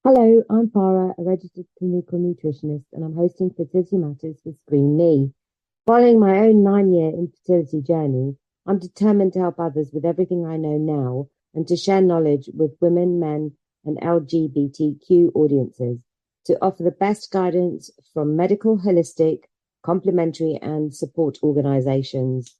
Hello, I'm Farah, a registered clinical nutritionist, and I'm hosting Fertility Matters with Screen Me. Following my own 9 year infertility journey, I'm determined to help others with everything I know now and to share knowledge with women, men, and LGBTQ audiences to offer the best guidance from medical, holistic, complementary, and support organizations.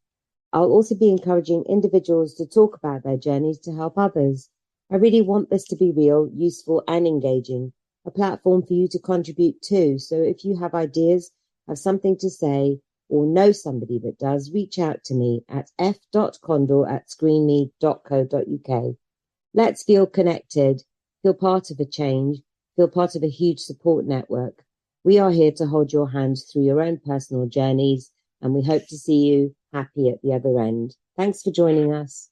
I'll also be encouraging individuals to talk about their journeys to help others. I really want this to be real, useful, and engaging, a platform for you to contribute to. So if you have ideas, have something to say, or know somebody that does, reach out to me at f.condor@screenme.co.uk. Let's feel connected, feel part of a change, feel part of a huge support network. We are here to hold your hand through your own personal journeys, and we hope to see you happy at the other end. Thanks for joining us.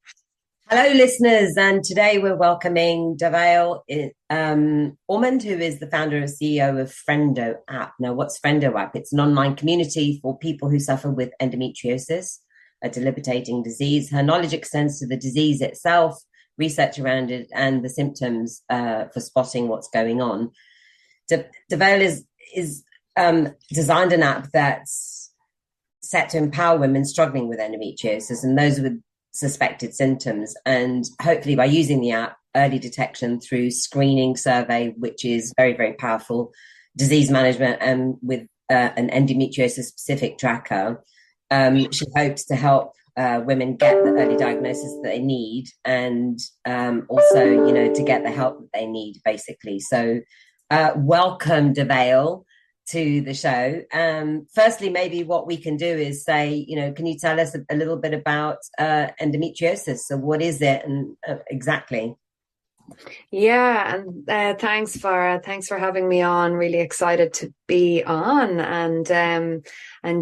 Hello, listeners, and today we're welcoming Dearbhail Ormond, who is the founder and CEO of Frendo App. Now, what's Frendo App? It's an online community for people who suffer with endometriosis, a debilitating disease. Her knowledge extends to the disease itself, research around it, and the symptoms for spotting what's going on. Dearbhail is designed an app that's set to empower women struggling with endometriosis and those with suspected symptoms, and hopefully by using the app, early detection through screening survey, which is very, very powerful, disease management, and with an endometriosis specific tracker, she hopes to help women get the early diagnosis that they need, and also, to get the help that they need, basically. So welcome, Dearbhail, to the show. Firstly, maybe what we can do is say, can you tell us a little bit about endometriosis? So what is it and exactly? Yeah, and thanks, Farah. Thanks for having me on. Really excited to be on and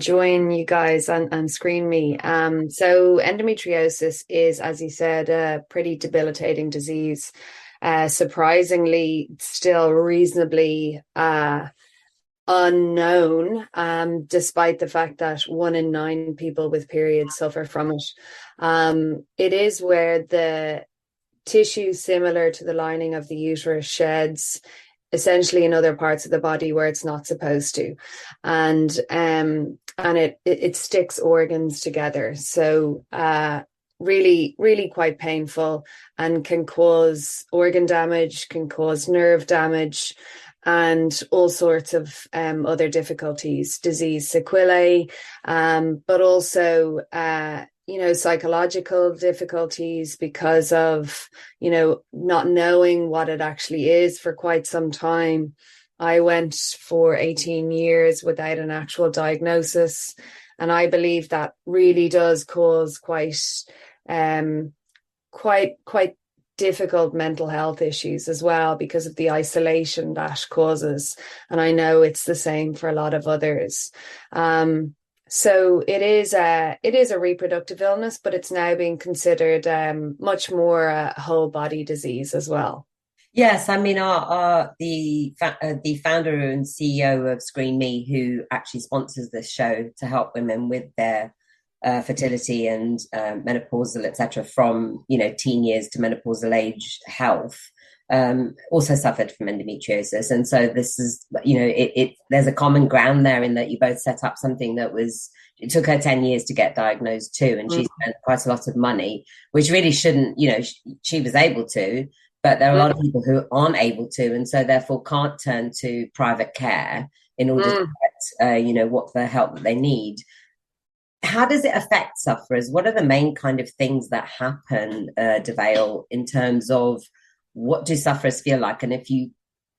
join you guys and Screen Me. So endometriosis is, as you said, a pretty debilitating disease. Surprisingly, still reasonably unknown, despite the fact that 1 in 9 people with periods suffer from it. It is where the tissue similar to the lining of the uterus sheds essentially in other parts of the body where it's not supposed to, and it sticks organs together. So really quite painful, and can cause organ damage, can cause nerve damage, and all sorts of other difficulties, disease sequelae, but also psychological difficulties because of not knowing what it actually is for quite some time. I went for 18 years without an actual diagnosis, and I believe that really does cause quite difficult mental health issues as well, because of the isolation that causes. And I know it's the same for a lot of others. So it is a reproductive illness, but it's now being considered much more a whole body disease as well. Yes, I mean, the founder and CEO of Screen Me, who actually sponsors this show to help women with their fertility and menopausal, etc., from teen years to menopausal age health, also suffered from endometriosis. And so this is, there's a common ground there in that you both set up something that it took her 10 years to get diagnosed too, and she spent quite a lot of money, which really shouldn't, she was able to, but there are a lot of people who aren't able to, and so therefore can't turn to private care in order to get, what the help that they need. How does it affect sufferers? What are the main kind of things that happen, Dearbhail, in terms of what do sufferers feel like? And if you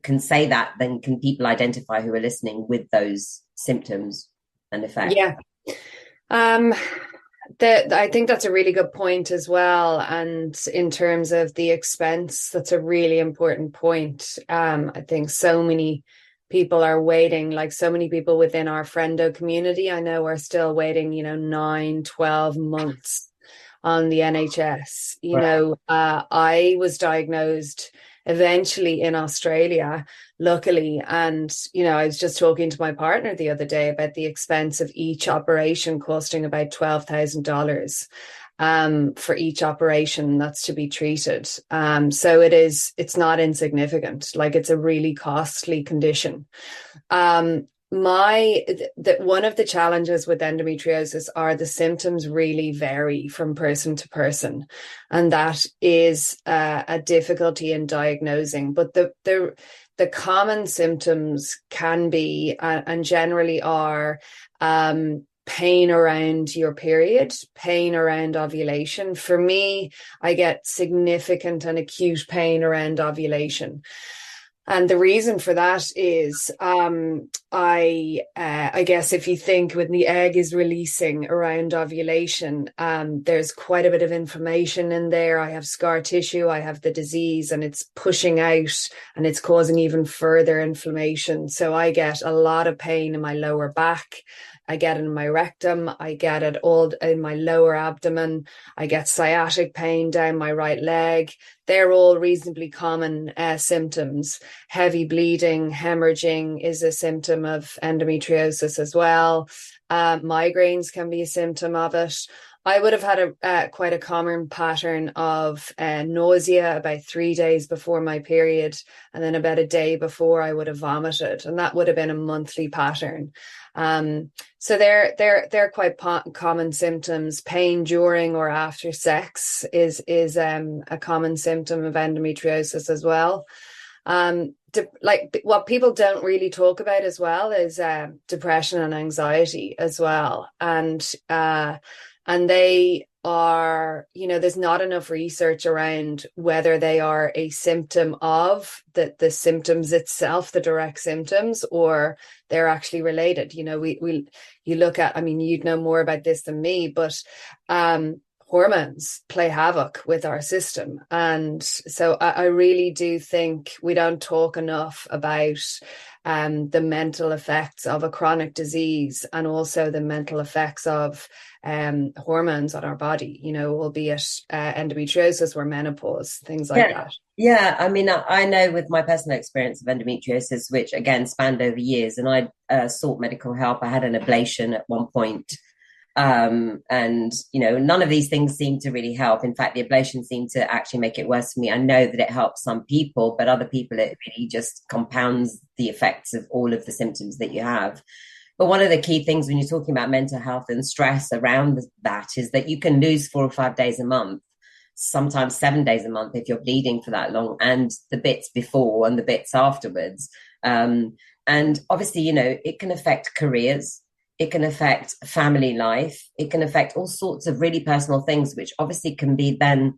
can say that, then can people identify who are listening with those symptoms and effects? Yeah. I think that's a really good point as well. And in terms of the expense, that's a really important point. I think so many people are waiting, like so many people within our Frendo community, I know, are still waiting, 9-12 months on the NHS. I was diagnosed eventually in Australia, luckily, and I was just talking to my partner the other day about the expense of each operation costing about $12,000. for each operation that's to be treated. So it's not insignificant. Like, it's a really costly condition. One of the challenges with endometriosis are the symptoms really vary from person to person, and that is a difficulty in diagnosing. But the common symptoms can be and generally are pain around your period, pain around ovulation. For me, I get significant and acute pain around ovulation. And the reason for that is, I guess if you think when the egg is releasing around ovulation, there's quite a bit of inflammation in there. I have scar tissue, I have the disease, and it's pushing out and it's causing even further inflammation. So I get a lot of pain in my lower back. I get it in my rectum. I get it all in my lower abdomen. I get sciatic pain down my right leg. They're all reasonably common symptoms. Heavy bleeding, hemorrhaging is a symptom of endometriosis as well. Migraines can be a symptom of it. I would have had quite a common pattern of nausea about 3 days before my period, and then about a day before I would have vomited, and that would have been a monthly pattern. So they're quite common symptoms. Pain during or after sex is a common symptom of endometriosis as well. Like, what people don't really talk about as well is depression and anxiety as well, and they are, there's not enough research around whether they are a symptom of the symptoms itself, the direct symptoms, or they're actually related. You look at, I mean, you'd know more about this than me, but hormones play havoc with our system. And so I really do think we don't talk enough about the mental effects of a chronic disease, and also the mental effects of hormones on our body, albeit endometriosis or menopause, things like that. Yeah, I mean, I know with my personal experience of endometriosis, which again spanned over years, and I sought medical help. I had an ablation at one point. And, none of these things seem to really help. In fact, the ablation seemed to actually make it worse for me. I know that it helps some people, but other people, it really just compounds the effects of all of the symptoms that you have. But one of the key things when you're talking about mental health and stress around that is that you can lose 4 or 5 days a month, sometimes 7 days a month if you're bleeding for that long, and the bits before and the bits afterwards. And obviously, it can affect careers. It can affect family life. It can affect all sorts of really personal things, which obviously can be then,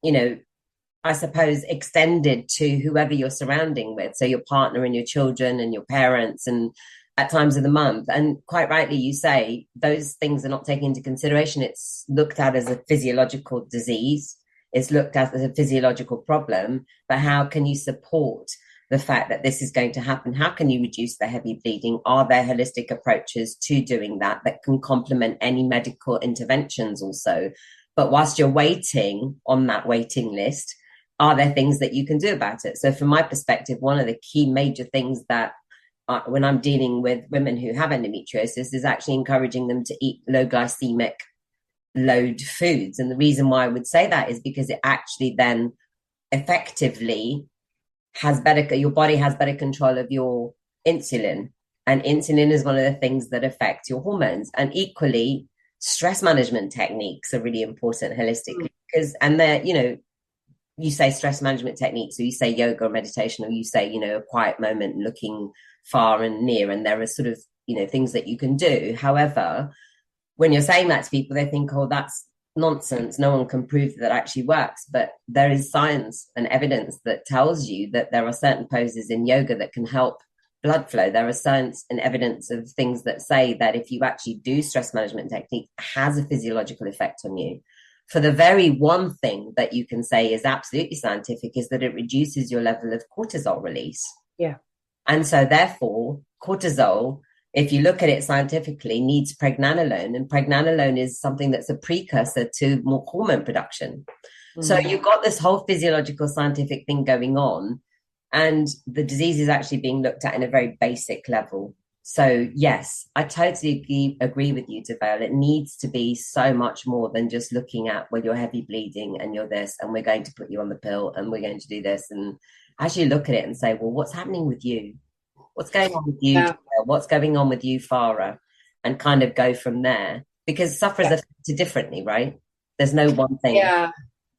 I suppose, extended to whoever you're surrounding with. So your partner and your children and your parents, and at times of the month. And quite rightly, you say those things are not taken into consideration. It's looked at as a physiological disease. It's looked at as a physiological problem. But how can you support the fact that this is going to happen? How can you reduce the heavy bleeding? Are there holistic approaches to doing that can complement any medical interventions also? But whilst you're waiting on that waiting list, are there things that you can do about it? So from my perspective, one of the key major things that when I'm dealing with women who have endometriosis is actually encouraging them to eat low glycemic load foods. And the reason why I would say that is because it actually then effectively your body has better control of your insulin, and insulin is one of the things that affect your hormones. And equally, stress management techniques are really important holistically, because, and they're, you say stress management techniques, or you say yoga or meditation, or you say, a quiet moment, looking far and near, and there are sort of, things that you can do. However, when you're saying that to people, they think, oh, that's nonsense. No one can prove that actually works. But there is science and evidence that tells you that there are certain poses in yoga that can help blood flow. There are science and evidence of things that say that if you actually do stress management technique, it has a physiological effect on you. For the very one thing that you can say is absolutely scientific is that it reduces your level of cortisol release. Yeah. And so therefore, cortisol, if you look at it scientifically, needs pregnenolone, and pregnenolone is something that's a precursor to more hormone production. Mm-hmm. So you've got this whole physiological scientific thing going on, and the disease is actually being looked at in a very basic level. So yes, I totally agree with you, Dearbhail. It needs to be so much more than just looking at, well, you're heavy bleeding and you're this, and we're going to put you on the pill and we're going to do this, and actually look at it and say, well, what's happening with you? What's going on with you, Yeah. Dearbhail? What's going on with you, Farah? And kind of go from there, because sufferers are affected differently, right? There's no one thing. Yeah.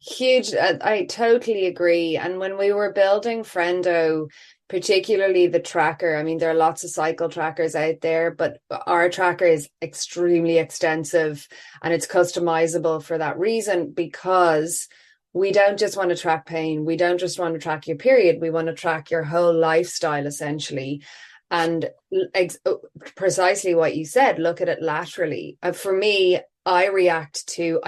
Huge. I totally agree. And when we were building Frendo, particularly the tracker, I mean, there are lots of cycle trackers out there, but our tracker is extremely extensive and it's customizable for that reason, because we don't just want to track pain. We don't just want to track your period. We want to track your whole lifestyle, essentially. And precisely what you said, look at it laterally. For me, I don't react to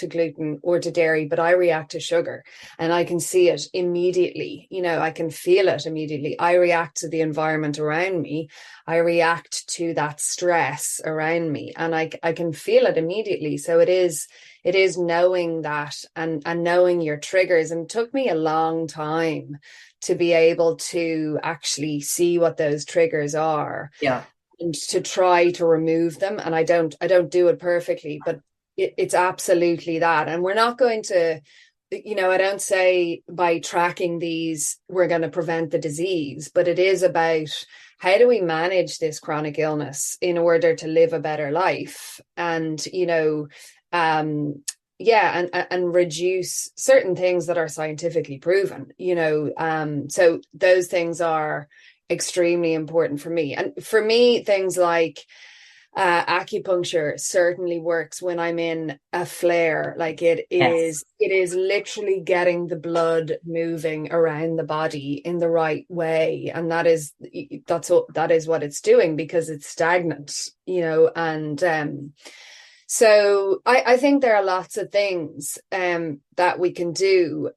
gluten or to dairy, but I react to sugar, and I can see it immediately. I can feel it immediately. I react to the environment around me. I react to that stress around me, and I can feel it immediately. So it is knowing that and knowing your triggers. And it took me a long time to be able to actually see what those triggers are. Yeah. And to try to remove them. And I don't do it perfectly, but it's absolutely that. And we're not going to, I don't say by tracking these, we're going to prevent the disease, but it is about how do we manage this chronic illness in order to live a better life? And, and reduce certain things that are scientifically proven, so those things are extremely important for me. And for me, things like acupuncture certainly works when I'm in a flare. Like it is literally getting the blood moving around the body in the right way, and that is what it's doing, because it's stagnant, and so I think there are lots of things that we can do,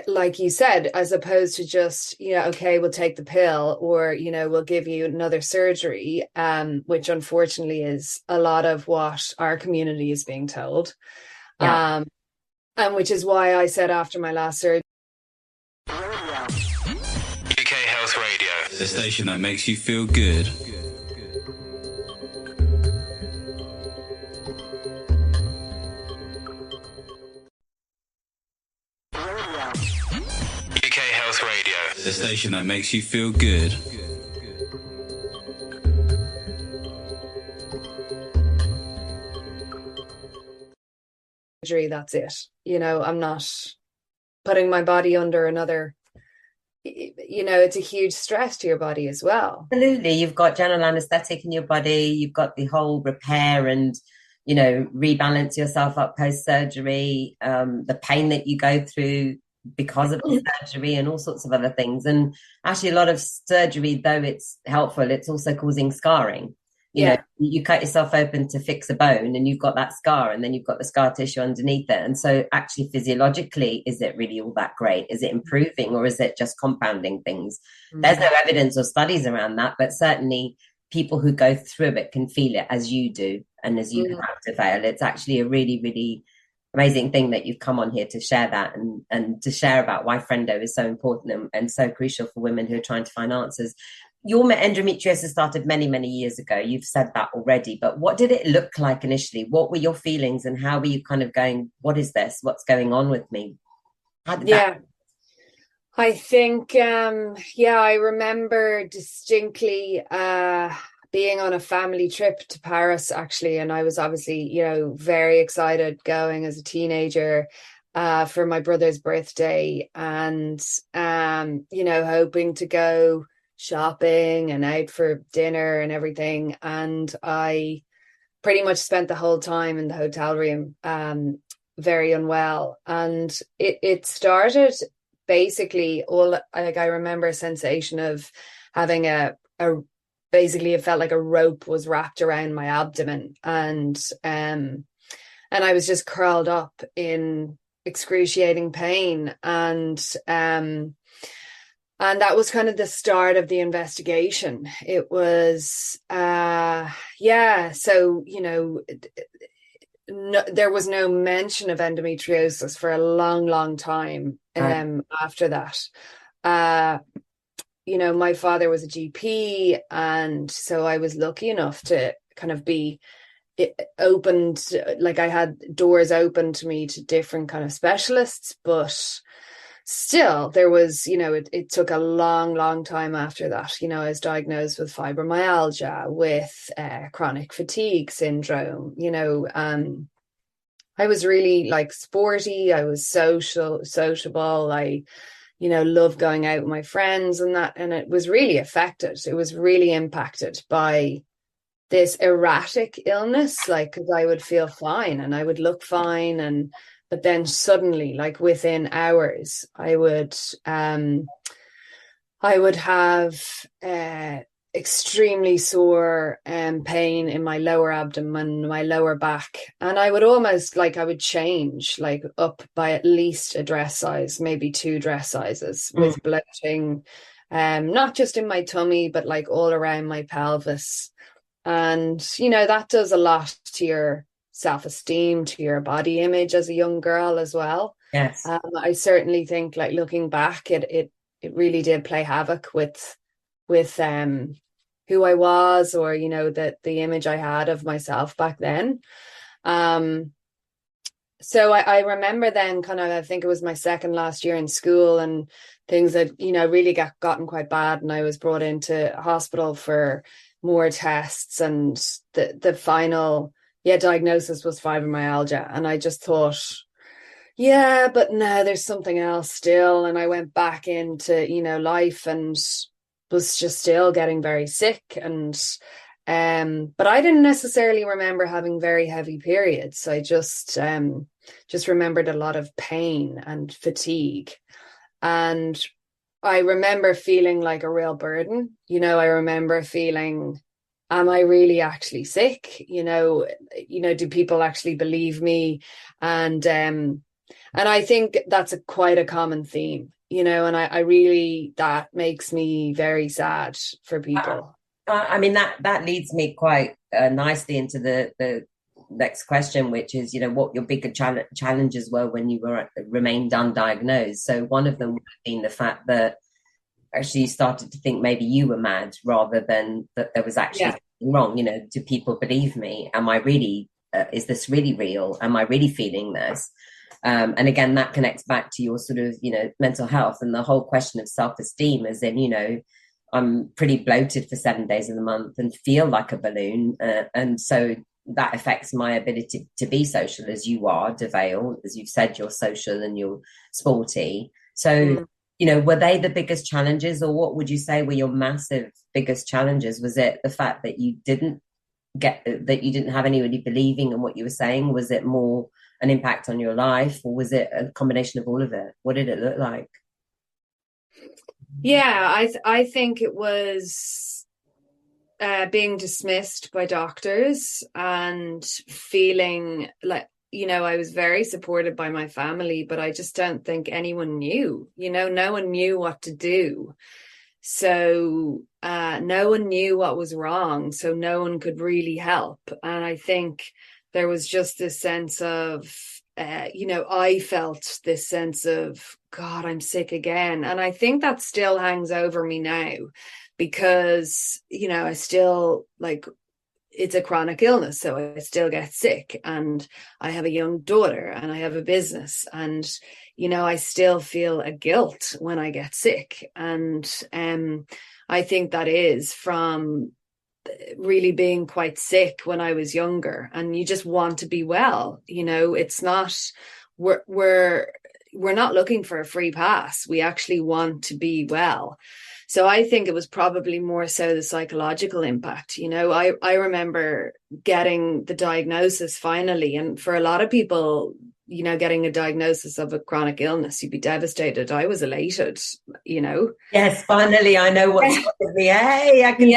like you said, as opposed to just, okay, we'll take the pill, or, we'll give you another surgery, which unfortunately is a lot of what our community is being told. And which is why I said after my last surgery. UK Health Radio, the station that makes you feel good. The station that makes you feel good. That's it. I'm not putting my body under another, it's a huge stress to your body as well. Absolutely. You've got general anesthetic in your body. You've got the whole repair and, rebalance yourself up post-surgery, the pain that you go through because of the surgery and all sorts of other things. And actually a lot of surgery, though it's helpful, it's also causing scarring. You cut yourself open to fix a bone and you've got that scar, and then you've got the scar tissue underneath it. And so actually physiologically, is it really all that great? Is it improving, or is it just compounding things? There's no evidence or studies around that, but certainly people who go through it can feel it, as you do and as you have, Dearbhail. It's actually a really, really amazing thing that you've come on here to share that, and to share about why Frendo is so important and so crucial for women who are trying to find answers. Your endometriosis started many, many years ago. You've said that already, but what did it look like initially? What were your feelings, and how were you kind of going, what is this? What's going on with me? How did that? I think, I remember distinctly being on a family trip to Paris, actually, and I was obviously, very excited going as a teenager for my brother's birthday, and hoping to go shopping and out for dinner and everything. And I pretty much spent the whole time in the hotel room, very unwell. And it started basically I remember a sensation of having basically it felt like a rope was wrapped around my abdomen, and I was just curled up in excruciating pain, and that was kind of the start of the investigation. It was so there was no mention of endometriosis for a long time after that. my father was a GP, and so I was lucky enough to kind of be opened, like I had doors open to me to different kind of specialists, but still there was, it took a long time after that. I was diagnosed with fibromyalgia, with chronic fatigue syndrome. I was really like sporty. I was sociable. I, loved going out with my friends and that, and it was really affected. It was really impacted by this erratic illness, like, because I would feel fine and I would look fine, but then suddenly, like within hours, I would have extremely sore pain in my lower abdomen, my lower back, and I would almost, like, I would change like up by at least a dress size, maybe 2 dress sizes, with bloating, not just in my tummy, but like all around my pelvis. And that does a lot to your self-esteem, to your body image as a young girl as well. Yes. I certainly think, like, looking back, it really did play havoc with who I was, or the image I had of myself back then. So I remember then, kind of, I think it was my second last year in school, and things had really gotten quite bad, and I was brought into hospital for more tests, and the final diagnosis was fibromyalgia. And I just thought, but no, there's something else still. And I went back into life, and was just still getting very sick, and but I didn't necessarily remember having very heavy periods. I just remembered a lot of pain and fatigue, and I remember feeling like a real burden. I remember feeling, am I really actually sick? Do people actually believe me? And I think that's quite a common theme, and I really, that makes me very sad for people. I mean, that leads me quite nicely into the next question, which is, what your bigger challenges were when you remained undiagnosed. So one of them would have been the fact that actually you started to think maybe you were mad, rather than that there was actually something wrong. Do people believe me? Am I really, is this really real? Am I really feeling this? And again, that connects back to your sort of, mental health and the whole question of self-esteem, as in, I'm pretty bloated for 7 days of the month and feel like a balloon. And so that affects my ability to be social, as you are, Dearbhail. As you've said, you're social and you're sporty. So, were they the biggest challenges, or what would you say were your massive biggest challenges? Was it the fact that you didn't have anybody believing in what you were saying? Was it more an impact on your life, or was it a combination of all of it? What did it look like? Yeah, I think it was being dismissed by doctors, and feeling like, I was very supported by my family, but I just don't think anyone knew. No one knew what to do. So no one knew what was wrong, so no one could really help. And I think there was just this sense of, I felt this sense of, God, I'm sick again. And I think that still hangs over me now, because, I still, like, it's a chronic illness, so I still get sick, and I have a young daughter, and I have a business, and I still feel a guilt when I get sick. And I think that is from really being quite sick when I was younger, and you just want to be well. It's not, we're not looking for a free pass. We actually want to be well. So I think it was probably more so the psychological impact. I remember getting the diagnosis finally, and for a lot of people, getting a diagnosis of a chronic illness, you'd be devastated. I was elated, Yes, finally, I know what's with me. Hey, I can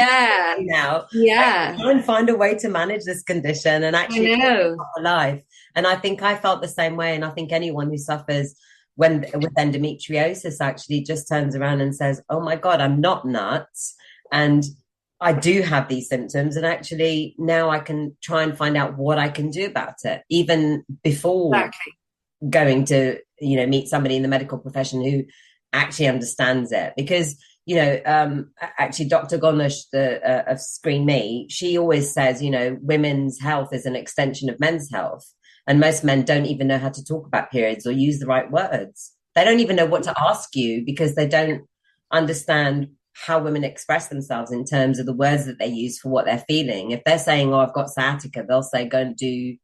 now. Yeah. I can try and find a way to manage this condition and actually live a life. And I think I felt the same way. And I think anyone who suffers with endometriosis actually just turns around and says, oh my God, I'm not nuts. And I do have these symptoms. And actually now I can try and find out what I can do about it, even before going to, meet somebody in the medical profession who actually understands it. Because actually Dr. Gonesh, of Screen Me, she always says, women's health is an extension of men's health. And most men don't even know how to talk about periods or use the right words. They don't even know what to ask you because they don't understand how women express themselves in terms of the words that they use for what they're feeling. If they're saying, I've got sciatica, they'll say, go and do,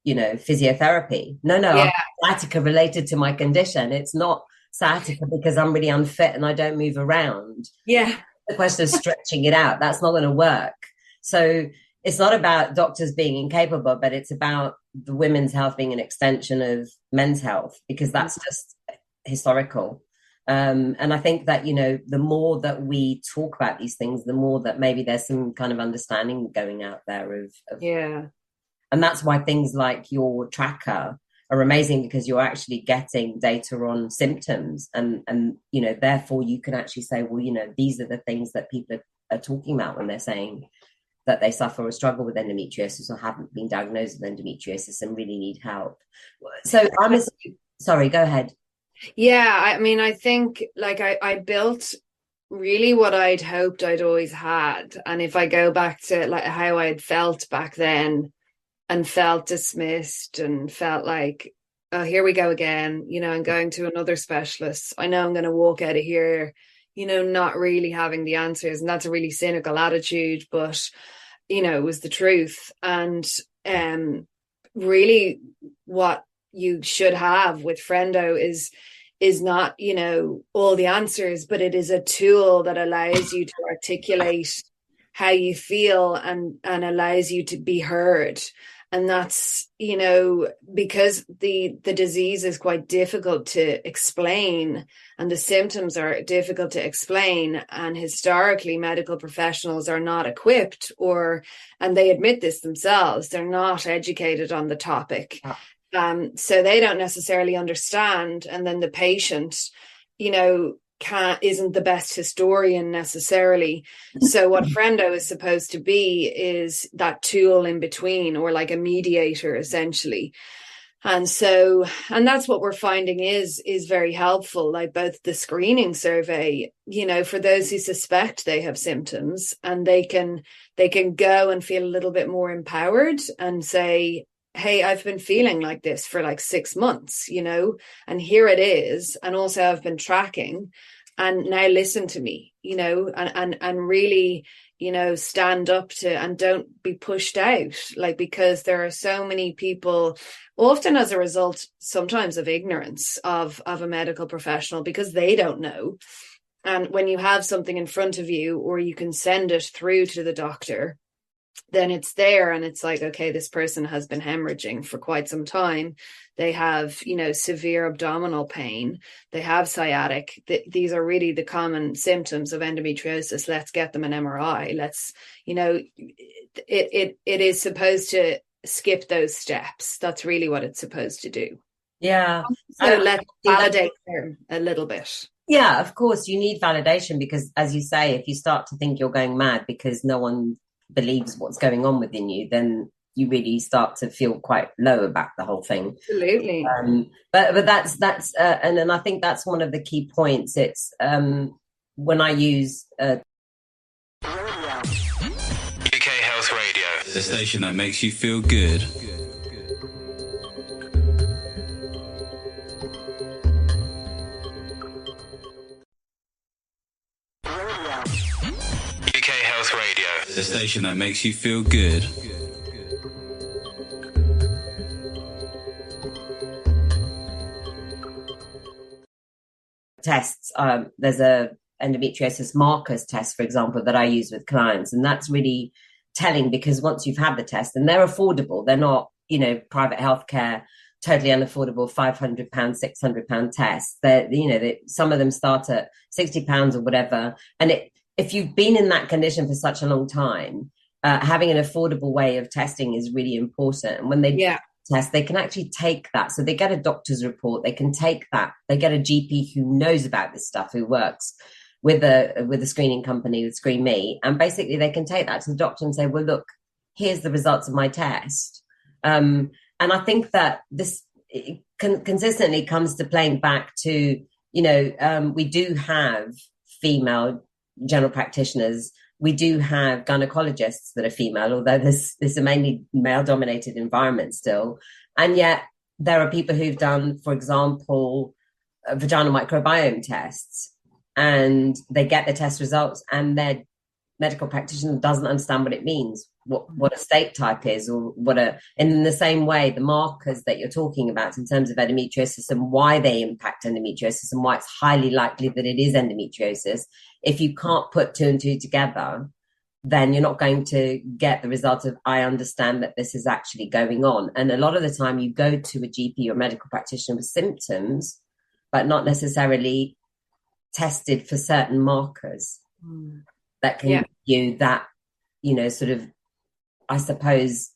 physiotherapy. No, I've got sciatica related to my condition. It's not sciatica because I'm really unfit and I don't move around. Yeah. The question is stretching it out. That's not going to work. So it's not about doctors being incapable, but it's about the women's health being an extension of men's health, because that's just historical. And I think that, the more that we talk about these things, the more that maybe there's some kind of understanding going out there of and that's why things like your tracker are amazing, because you're actually getting data on symptoms and therefore you can actually say, well, these are the things that people are talking about when they're saying that they suffer or struggle with endometriosis or haven't been diagnosed with endometriosis and really need help. So sorry, go ahead. Yeah, I mean, I think I built really what I'd hoped I'd always had. And if I go back to how I'd felt back then and felt dismissed and felt like, oh, here we go again, I'm going to another specialist. I know I'm going to walk out of here, not really having the answers. And that's a really cynical attitude, but, it was the truth. And really what you should have with Frendo is not, all the answers, but it is a tool that allows you to articulate how you feel and allows you to be heard. And that's, because the disease is quite difficult to explain and the symptoms are difficult to explain. And historically, medical professionals are not equipped and they admit this themselves, they're not educated on the topic. So they don't necessarily understand. And then the patient, isn't the best historian necessarily. So what Frendo is supposed to be is that tool in between, or like a mediator essentially. And that's what we're finding is very helpful, like both the screening survey, for those who suspect they have symptoms, and they can go and feel a little bit more empowered and say, hey, I've been feeling like this for like 6 months, and here it is. And also I've been tracking, and now listen to me, and really, stand up to, and don't be pushed out, because there are so many people, often as a result, sometimes of ignorance of a medical professional, because they don't know. And when you have something in front of you, or you can send it through to the doctor, then it's there and it's like, okay, this person has been hemorrhaging for quite some time. They have, severe abdominal pain. They have sciatic. These are really the common symptoms of endometriosis. Let's get them an MRI. Let's, it is supposed to skip those steps. That's really what it's supposed to do. Yeah. So let's validate them a little bit. Yeah, of course, you need validation because, as you say, if you start to think you're going mad because no one believes what's going on within you, then you really start to feel quite low about the whole thing. Absolutely. But that's and then I think that's one of the key points. It's when I use UK Health Radio, the station that makes you feel good. UK Health Radio, the station that makes you feel good. Tests. There's a endometriosis markers test, for example, that I use with clients, and that's really telling because once you've had the test, and they're affordable, they're not, private healthcare, totally unaffordable, £500, £600 tests. Some of them start at £60 or whatever, and if you've been in that condition for such a long time, having an affordable way of testing is really important. And when they test, they can actually take that. So they get a doctor's report, they can take that, they get a GP who knows about this stuff, who works with a screening company, with Screen Me, and basically they can take that to the doctor and say, well, look, here's the results of my test. And I think that this consistently comes to playing back to, we do have female general practitioners, we do have gynecologists that are female, although this is a mainly male-dominated environment still. And yet there are people who've done, for example, vaginal microbiome tests, and they get the test results and their medical practitioner doesn't understand what it means, what a state type is, or in the same way, the markers that you're talking about in terms of endometriosis and why they impact endometriosis and why it's highly likely that it is endometriosis. If you can't put two and two together, then you're not going to get the result of, I understand that this is actually going on. And a lot of the time you go to a GP or medical practitioner with symptoms, but not necessarily tested for certain markers that can give you that, sort of, I suppose,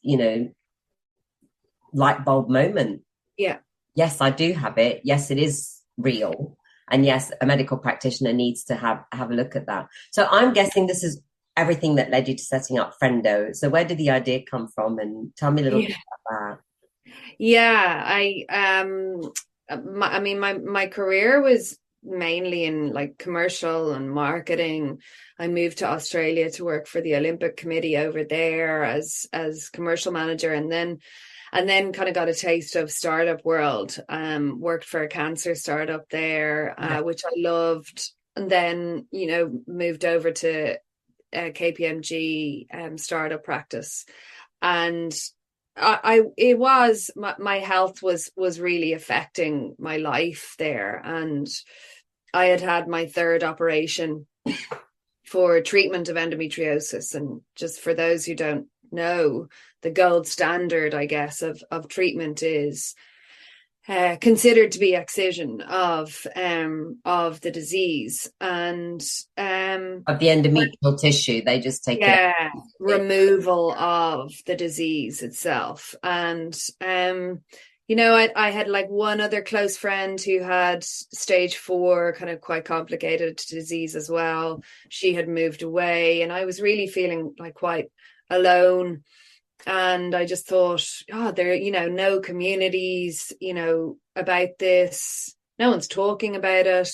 light bulb moment. Yeah. Yes, I do have it. Yes, it is real. And yes, a medical practitioner needs to have a look at that. So I'm guessing this is everything that led you to setting up Frendo. So where did the idea come from? And tell me a little bit about that. Yeah, my career was mainly in like commercial and marketing. I moved to Australia to work for the Olympic Committee over there as commercial manager, and then kind of got a taste of startup world. Worked for a cancer startup there, which I loved, and then moved over to KPMG startup practice, and my health was really affecting my life there, and I had my third operation for treatment of endometriosis. And just for those who don't know, the gold standard, I guess, of treatment is considered to be excision of the disease and of the endometrial tissue. They just take removal of the disease itself. And I had like one other close friend who had stage 4, kind of quite complicated disease as well. She had moved away, and I was really feeling like quite alone. And I just thought, there, no communities, about this. No one's talking about it,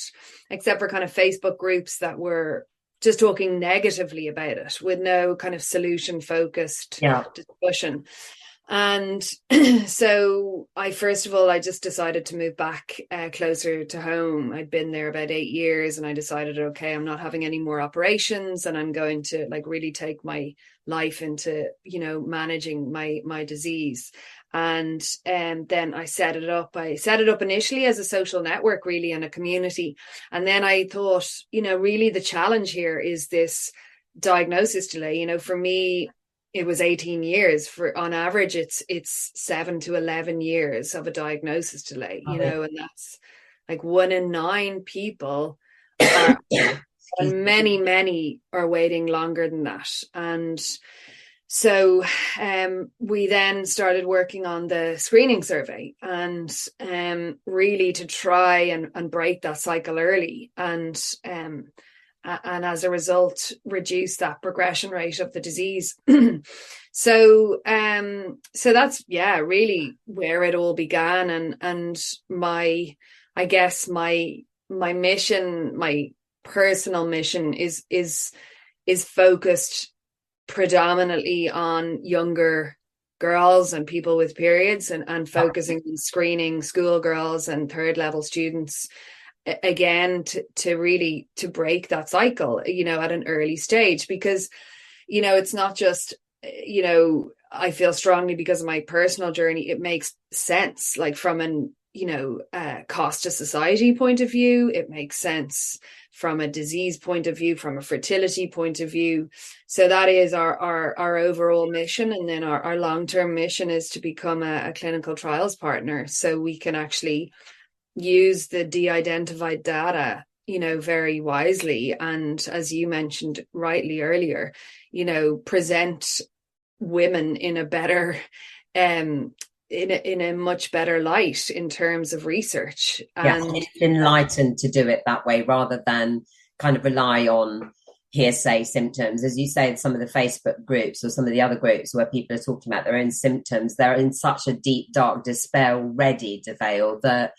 except for kind of Facebook groups that were just talking negatively about it with no kind of solution focused discussion. And so I just decided to move back closer to home. I'd been there about 8 years, and I decided, okay, I'm not having any more operations, and I'm going to like really take my life into, managing my disease. And then I set it up. I set it up initially as a social network, really, and a community. And then I thought, really the challenge here is this diagnosis delay. For me, it was 18 years. On average, it's 7 to 11 years of a diagnosis delay, and that's like 1 in 9 people are, and many are waiting longer than that. And so we then started working on the screening survey, and really to try and break that cycle early, and as a result reduce that progression rate of the disease. So that's really where it all began, and my mission, my personal mission is focused predominantly on younger girls and people with periods, and focusing on screening schoolgirls and third level students, again, to really to break that cycle, at an early stage, because it's not just, I feel strongly because of my personal journey, it makes sense, like from an cost to society point of view. It makes sense from a disease point of view, from a fertility point of view. So that is our overall mission. And then our long-term mission is to become a clinical trials partner, so we can actually use the de-identified data, very wisely. And as you mentioned rightly earlier, present women in a better, in a much better light in terms of research. And it's enlightened to do it that way, rather than kind of rely on hearsay symptoms. As you say, in some of the Facebook groups or some of the other groups where people are talking about their own symptoms, they're in such a deep, dark despair already, Dearbhail, that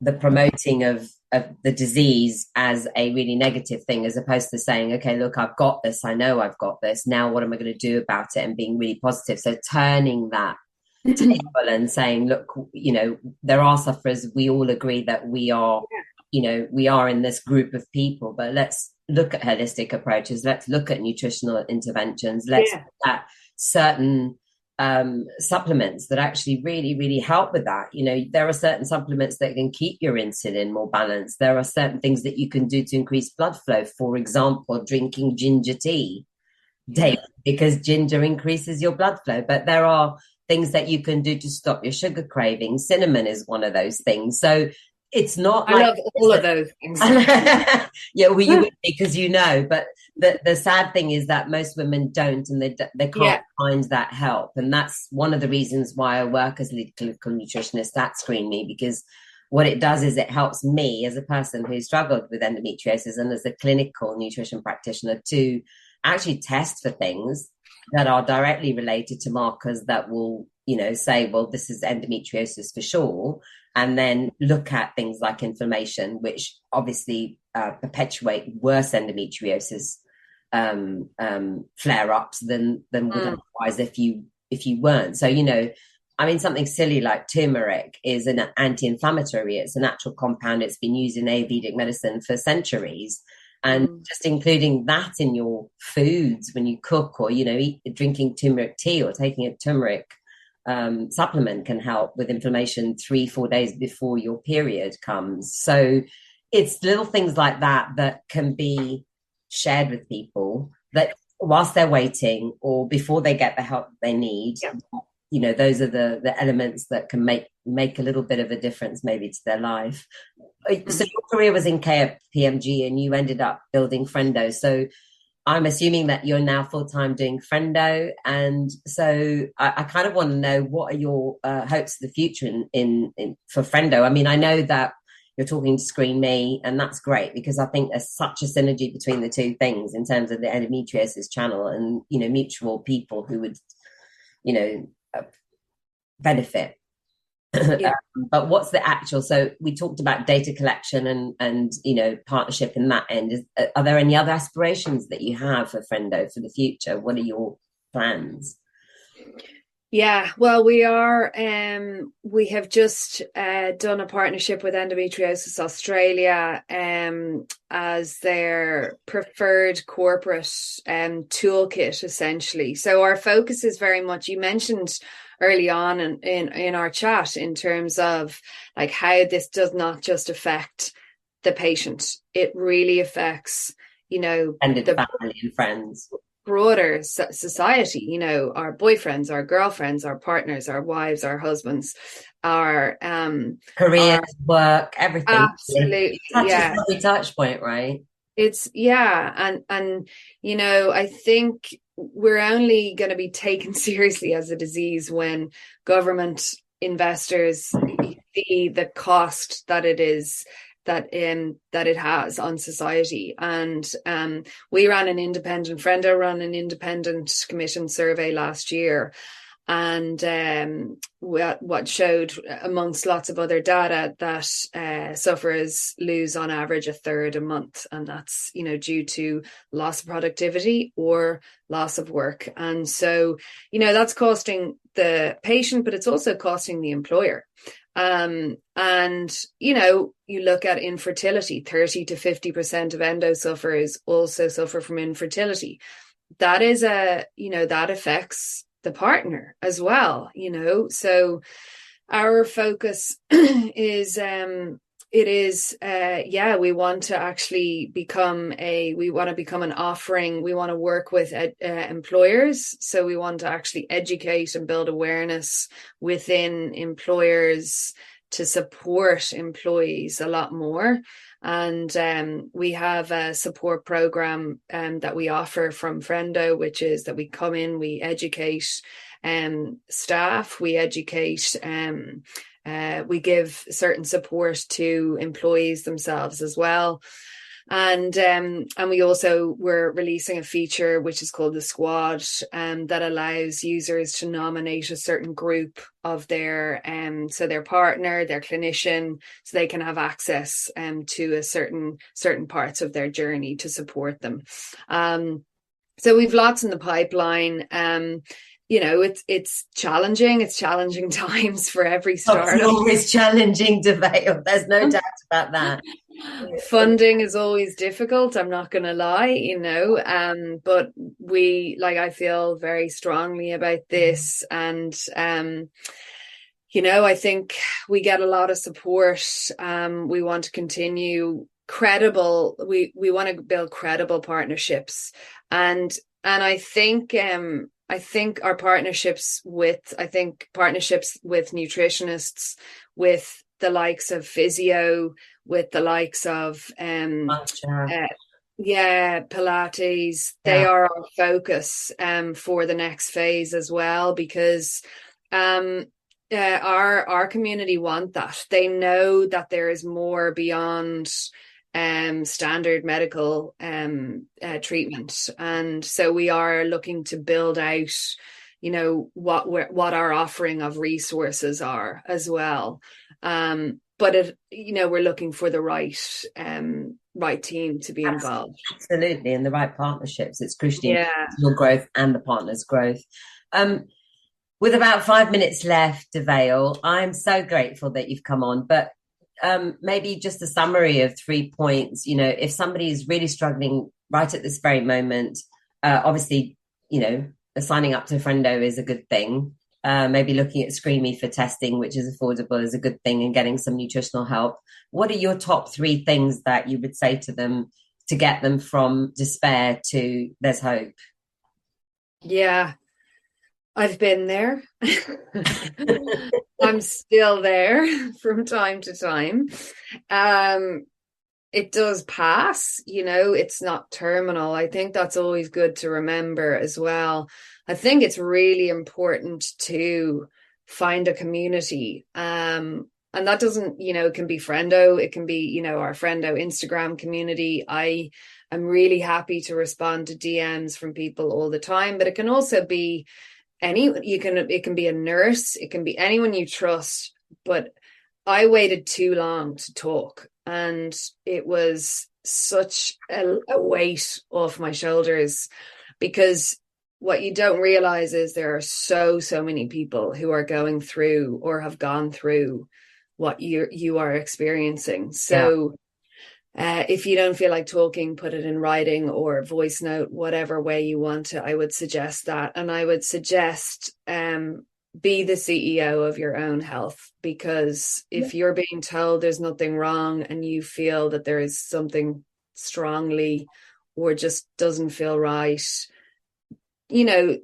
the promoting of the disease as a really negative thing, as opposed to saying, okay, look, I've got this, I know I've got this, now what am I going to do about it, and being really positive. So turning that table and saying, look, there are sufferers, we all agree that we are, we are in this group of people, but let's look at holistic approaches, let's look at nutritional interventions, let's look at certain supplements that actually really, really help with that. There are certain supplements that can keep your insulin more balanced. There are certain things that you can do to increase blood flow. For example, drinking ginger tea daily, because ginger increases your blood flow. But there are things that you can do to stop your sugar craving. Cinnamon is one of those things. So it's not I love all of those things. Yeah, well, you would, because but the sad thing is that most women don't, and they can't find that help. And that's one of the reasons why I work as a clinical nutritionist at Screen Me, because what it does is it helps me as a person who struggled with endometriosis and as a clinical nutrition practitioner to actually test for things that are directly related to markers that will, say, well, this is endometriosis for sure. And then look at things like inflammation, which obviously perpetuate worse endometriosis flare-ups than would otherwise if you weren't. So, something silly like turmeric is an anti-inflammatory. It's a natural compound. It's been used in Ayurvedic medicine for centuries. And just including that in your foods when you cook, or, drinking turmeric tea or taking a turmeric supplement can help with inflammation 3-4 days before your period comes. So it's little things like that can be shared with people, that whilst they're waiting or before they get the help they need, those are the elements that can make a little bit of a difference maybe to their life. So your career was in KPMG and you ended up building Frendo. So I'm assuming that you're now full-time doing Frendo. And so I kind of want to know, what are your hopes for the future for Frendo? I know that you're talking to Screen Me, and that's great, because I think there's such a synergy between the two things in terms of the endometriosis channel and, mutual people who would, benefit. But what's the actual, so we talked about data collection and partnership in that end. Are there any other aspirations that you have for Frendo for the future? What are your plans? Yeah, well, we have just done a partnership with Endometriosis Australia as their preferred corporate toolkit, essentially. So our focus is very much, you mentioned early on in our chat, in terms of like how this does not just affect the patient, it really affects, the family and friends, broader society, our boyfriends, our girlfriends, our partners, our wives, our husbands, our careers, work, everything. Absolutely. Every touch point, right? It's and I think we're only going to be taken seriously as a disease when government investors see the cost that it is, that it has on society. And Frendo ran an independent commission survey last year, and what showed, amongst lots of other data, that sufferers lose on average a third a month, and that's due to loss of productivity or loss of work. And so that's costing the patient, but it's also costing the employer. And you look at infertility, 30 to 50% of endo sufferers also suffer from infertility. That is that affects the partner as well, so our focus is we want to actually become an offering. We want to work with employers, so we want to actually educate and build awareness within employers to support employees a lot more. And we have a support program that we offer from Frendo, which is that we come in, we educate staff, we educate, we give certain support to employees themselves as well. And we also were releasing a feature which is called the Squad, that allows users to nominate a certain group of their their partner, their clinician, so they can have access to a certain parts of their journey to support them. So we've lots in the pipeline. It's challenging. It's challenging times for every startup. It's always challenging, Dearbhail. There's no doubt about that. Funding is always difficult, I'm not going to lie, but I feel very strongly about this, and I think we get a lot of support. We want to continue credible. We want to build credible partnerships, and I think our partnerships with nutritionists, with the likes of physio, with the likes of Pilates, they are our focus for the next phase as well, because our community want that. They know that there is more beyond standard medical treatment, and so we are looking to build out what our offering of resources are as well. But we're looking for the right team to be involved. Absolutely, and the right partnerships. It's crucial in your growth and the partner's growth. With about 5 minutes left, Dearbhail, I'm so grateful that you've come on, but maybe just a summary of 3 points. If somebody is really struggling right at this very moment, obviously, signing up to Frendo is a good thing. Maybe looking at Screamy for testing, which is affordable, is a good thing, and getting some nutritional help. What are your top 3 things that you would say to them to get them from despair to there's hope? Yeah, I've been there. I'm still there from time to time. It does pass, it's not terminal. I think that's always good to remember as well. I think it's really important to find a community. And that doesn't, it can be Frendo, it can be, our Frendo Instagram community. I am really happy to respond to DMs from people all the time, but it can also be it can be a nurse, it can be anyone you trust. But I waited too long to talk, and it was such a weight off my shoulders, because what you don't realize is there are so many people who are going through or have gone through what you are experiencing. So if you don't feel like talking, put it in writing or voice note, whatever way you want to. I would suggest that. And I would suggest be the CEO of your own health, because if you're being told there's nothing wrong and you feel that there is something strongly or just doesn't feel right,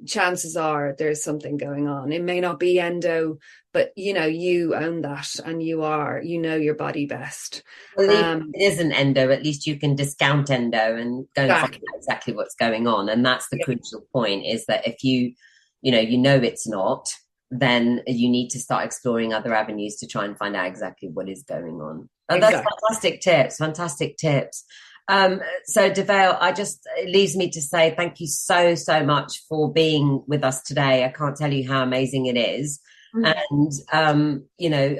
chances are there's something going on. It may not be endo, but you own that, and you know your body best. Well, if it isn't endo, at least you can discount endo and go and find out exactly what's going on. And that's the crucial point, is that if you know it's not, then you need to start exploring other avenues to try and find out exactly what is going on. Oh, that's fantastic tips. So Dearbhail, it leaves me to say thank you so much for being with us today. I can't tell you how amazing it is. And,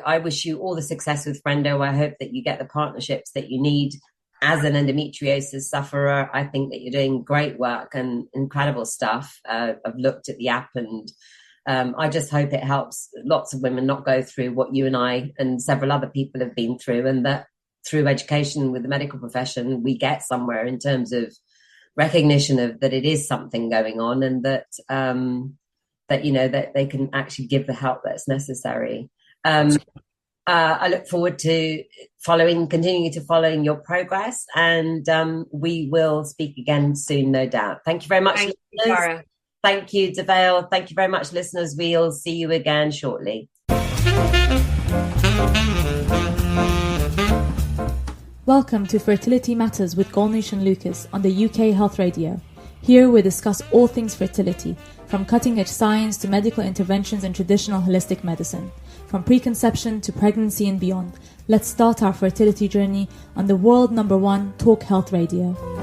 I wish you all the success with Frendo. I hope that you get the partnerships that you need. As an endometriosis sufferer, I think that you're doing great work and incredible stuff. I've looked at the app, and I just hope it helps lots of women not go through what you and I and several other people have been through, and that through education with the medical profession, we get somewhere in terms of recognition of that it is something going on, and that that they can actually give the help that's necessary. I look forward to continuing to following your progress, and we will speak again soon, no doubt. Thank you very much. Thank you, Farah. Thank you, Dearbhail. Thank you very much, listeners. We'll see you again shortly. Welcome to Fertility Matters with Golnish and Lucas on the UK Health Radio. Here we discuss all things fertility, from from cutting-edge science to medical interventions in traditional holistic medicine, from preconception to pregnancy and beyond. Let's start our fertility journey on the world #1 Talk Health Radio.